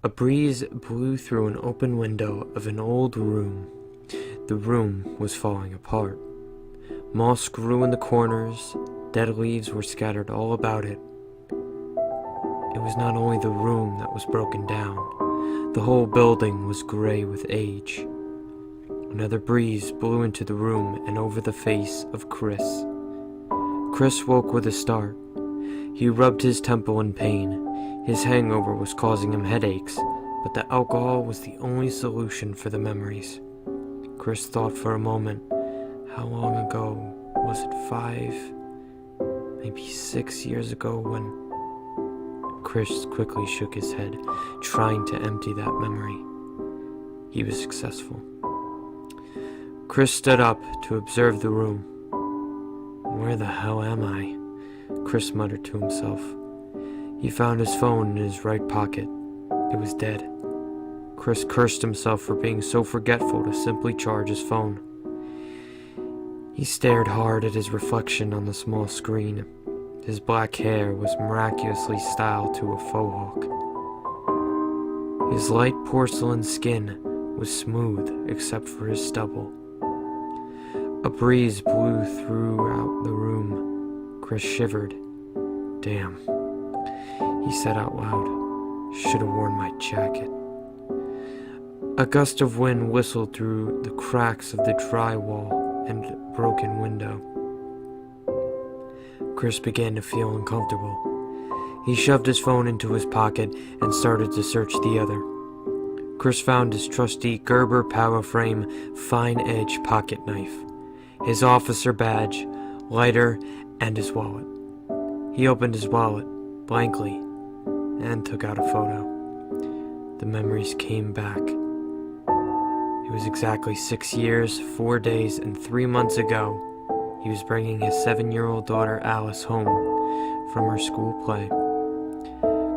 A breeze blew through an open window of an old room. The room was falling apart. Moss grew in the corners, dead leaves were scattered all about it. It was not only the room that was broken down, the whole building was gray with age. Another breeze blew into the room and over the face of Chris. Chris woke with a start. He rubbed his temple in pain. His hangover was causing him headaches, but the alcohol was the only solution for the memories. Chris thought for a moment, how long ago was it? 5, maybe 6 years ago when... Chris quickly shook his head, trying to empty that memory. He was successful. Chris stood up to observe the room. Where the hell am I? Chris muttered to himself. He found his phone in his right pocket. It was dead. Chris cursed himself for being so forgetful to simply charge his phone. He stared hard at his reflection on the small screen. His black hair was miraculously styled to a faux hawk. His light porcelain skin was smooth except for his stubble. A breeze blew throughout the room. Chris shivered. Damn, he said out loud. Should have worn my jacket. A gust of wind whistled through the cracks of the drywall and broken window. Chris began to feel uncomfortable. He shoved his phone into his pocket and started to search the other. Chris found his trusty Gerber power frame fine-edge pocket knife, his officer badge, lighter, and his wallet. He opened his wallet blankly and took out a photo. The memories came back. It was exactly 6 years, 4 days, and 3 months ago. He was bringing his 7-year-old daughter Alice home from her school play.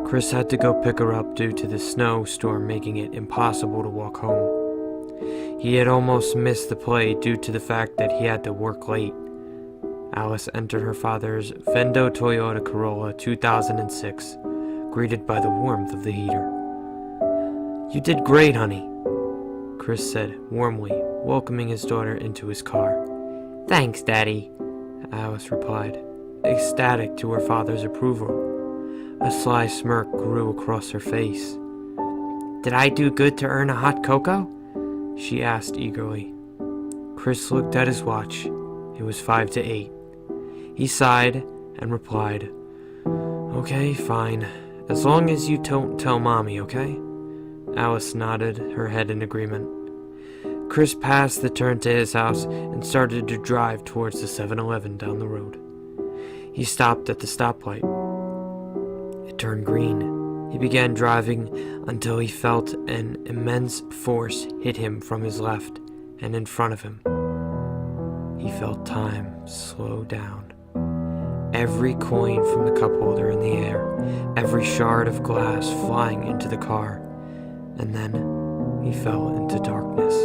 Chris had to go pick her up due to the snowstorm making it impossible to walk home. He had almost missed the play due to the fact that he had to work late. Alice entered her father's Vendo Toyota Corolla 2006, greeted by the warmth of the heater. You did great, honey, Chris said warmly, welcoming his daughter into his car. Thanks, Daddy, Alice replied, ecstatic to her father's approval. A sly smirk grew across her face. Did I do good to earn a hot cocoa? She asked eagerly. Chris looked at his watch. It was 5 to 8. He sighed and replied, Okay, fine. As long as you don't tell Mommy, okay? Alice nodded her head in agreement. Chris passed the turn to his house and started to drive towards the 7-Eleven down the road. He stopped at the stoplight. It turned green. He began driving until he felt an immense force hit him from his left and in front of him. He felt time slow down. Every coin from the cup holder in the air, every shard of glass flying into the car, and then he fell into darkness.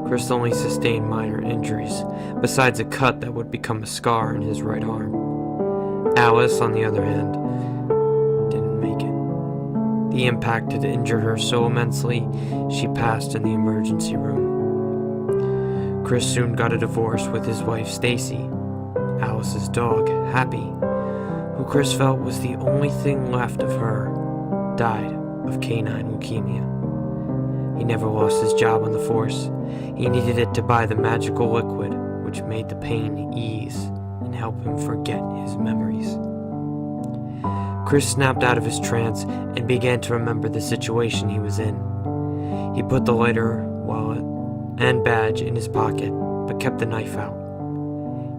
Chris only sustained minor injuries, besides a cut that would become a scar in his right arm. Alice, on the other hand, didn't make it. The impact had injured her so immensely, she passed in the emergency room. Chris soon got a divorce with his wife Stacy. Alice's dog, Happy, who Chris felt was the only thing left of her, died of canine leukemia. He never lost his job on the force. He needed it to buy the magical liquid which made the pain ease and help him forget his memories. Chris snapped out of his trance and began to remember the situation he was in. He put the lighter, wallet, and badge in his pocket, but kept the knife out.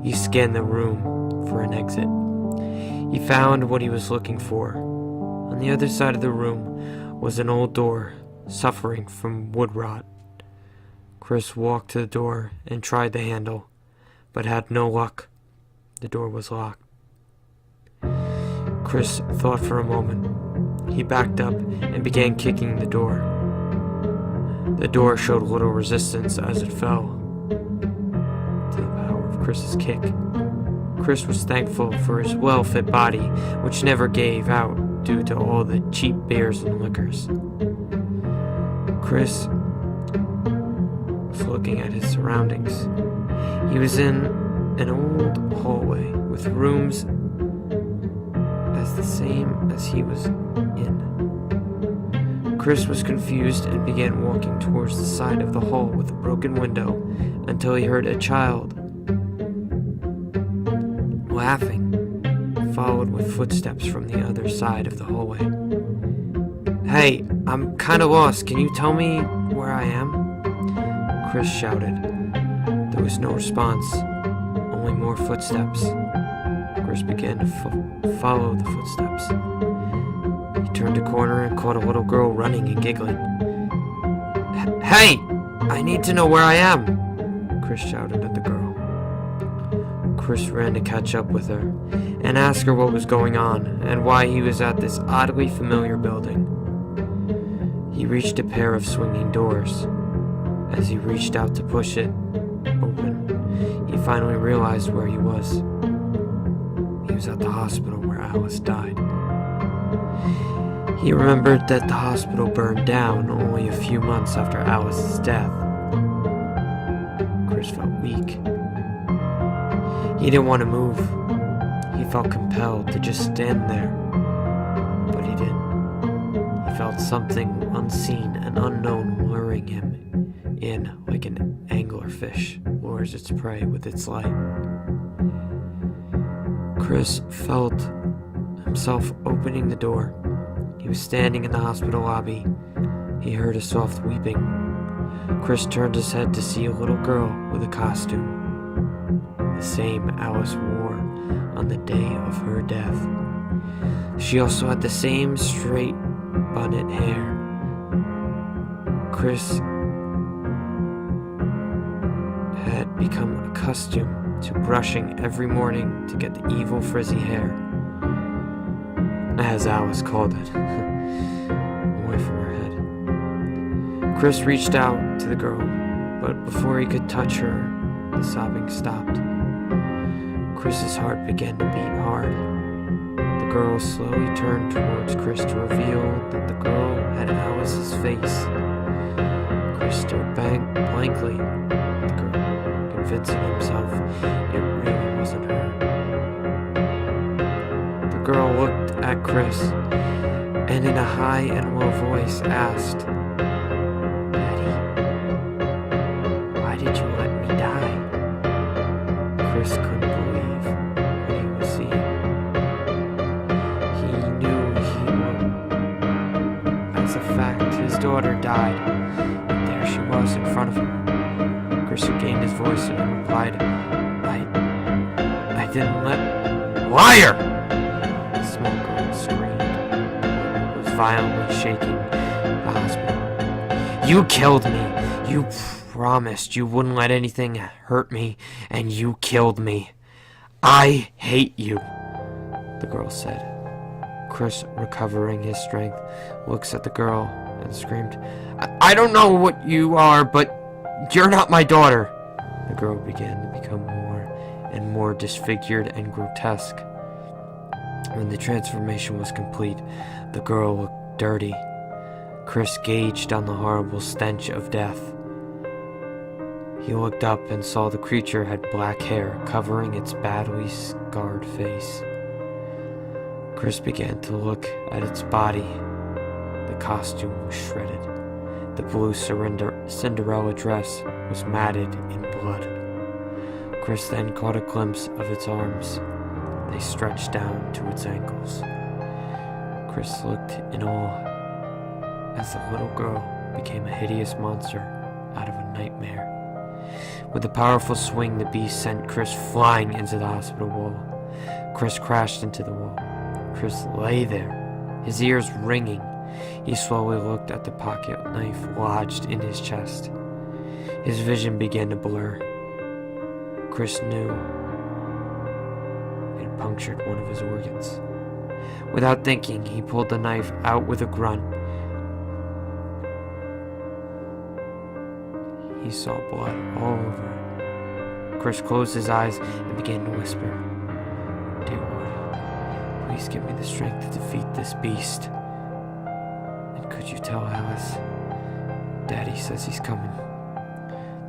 He scanned the room for an exit. He found what he was looking for. On the other side of the room was an old door, suffering from wood rot. Chris walked to the door and tried the handle, but had no luck. The door was locked. Chris thought for a moment. He backed up and began kicking the door. The door showed little resistance as it fell to the power of Chris's kick. Chris was thankful for his well-fit body, which never gave out due to all the cheap beers and liquors. Chris was looking at his surroundings. He was in an old hallway with rooms as the same as he was in. Chris was confused and began walking towards the side of the hall with a broken window until he heard a child laughing, followed with footsteps from the other side of the hallway. "Hey, I'm kinda lost. Can you tell me where I am?" Chris shouted. There was no response, only more footsteps. Chris began to follow the footsteps. He turned a corner and caught a little girl running and giggling. "Hey! I need to know where I am!" Chris shouted at the girl. Chris ran to catch up with her and ask her what was going on and why he was at this oddly familiar building. He reached a pair of swinging doors. As he reached out to push it open, he finally realized where he was. He was at the hospital where Alice died. He remembered that the hospital burned down only a few months after Alice's death. Chris felt weak. He didn't want to move. He felt compelled to just stand there, but he didn't. He felt something unseen and unknown luring him in like an anglerfish lures its prey with its light. Chris felt himself opening the door. He was standing in the hospital lobby. He heard a soft weeping. Chris turned his head to see a little girl with a costume, the same Alice wore on the day of her death. She also had the same straight bonnet hair. Chris had become accustomed to brushing every morning to get the evil frizzy hair, as Alice called it, away from her head. Chris reached out to the girl, but before he could touch her, the sobbing stopped. Chris's heart began to beat hard. The girl slowly turned towards Chris to reveal that the girl had Alice's face. Chris stared blankly at the girl, convincing himself it really wasn't her. The girl looked at Chris and in a high and low voice asked, "Daddy, why did you let me die?" Chris couldn't believe what he was seeing. He knew he would. As a fact, his daughter died, and there she was in front of him. Chris regained his voice and replied, I didn't let... Liar! The small girl screamed. It was violently shaking the hospital. "You killed me! You promised you wouldn't let anything hurt me, and you killed me. I hate you," the girl said. Chris, recovering his strength, looks at the girl and screamed, I don't know what you are, but you're not my daughter." The girl began to become more and more disfigured and grotesque. When the transformation was complete, the girl looked dirty. Chris gauged on the horrible stench of death. He looked up and saw the creature had black hair covering its badly scarred face. Chris began to look at its body. The costume was shredded. The blue Cinderella dress was matted in blood. Chris then caught a glimpse of its arms. They stretched down to its ankles. Chris looked in awe as the little girl became a hideous monster out of a nightmare. With a powerful swing, the beast sent Chris flying into the hospital wall. Chris crashed into the wall. Chris lay there, his ears ringing. He slowly looked at the pocket knife lodged in his chest. His vision began to blur. Chris knew it had punctured one of his organs. Without thinking, he pulled the knife out with a grunt. He saw blood all over it. Chris closed his eyes and began to whisper, "Dear Lord, Please give me the strength to defeat this beast. And could you tell Alice? Daddy says he's coming.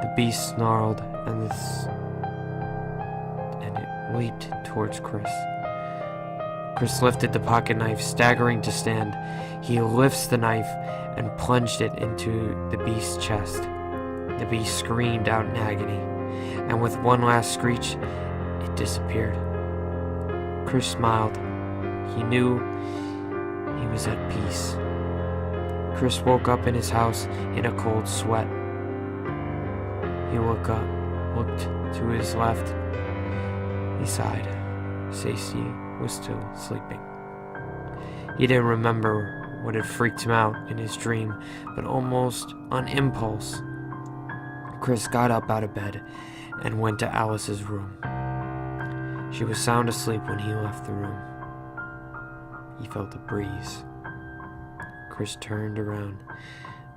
The beast snarled and it leaped towards Chris. Chris lifted the pocket knife, staggering to stand. He lifts the knife and plunged it into the beast's chest. The beast screamed out in agony, and with one last screech, it disappeared. Chris smiled. He knew he was at peace. Chris woke up in his house in a cold sweat. He looked to his left. He sighed. Stacy was still sleeping. He didn't remember what had freaked him out in his dream, but almost on impulse, Chris got up out of bed and went to Alice's room. She was sound asleep when he left the room. He felt a breeze. Chris turned around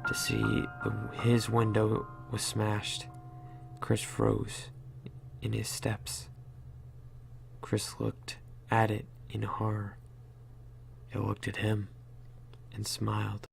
to see his window was smashed. Chris froze in his steps. Chris looked at it in horror. It looked at him and smiled.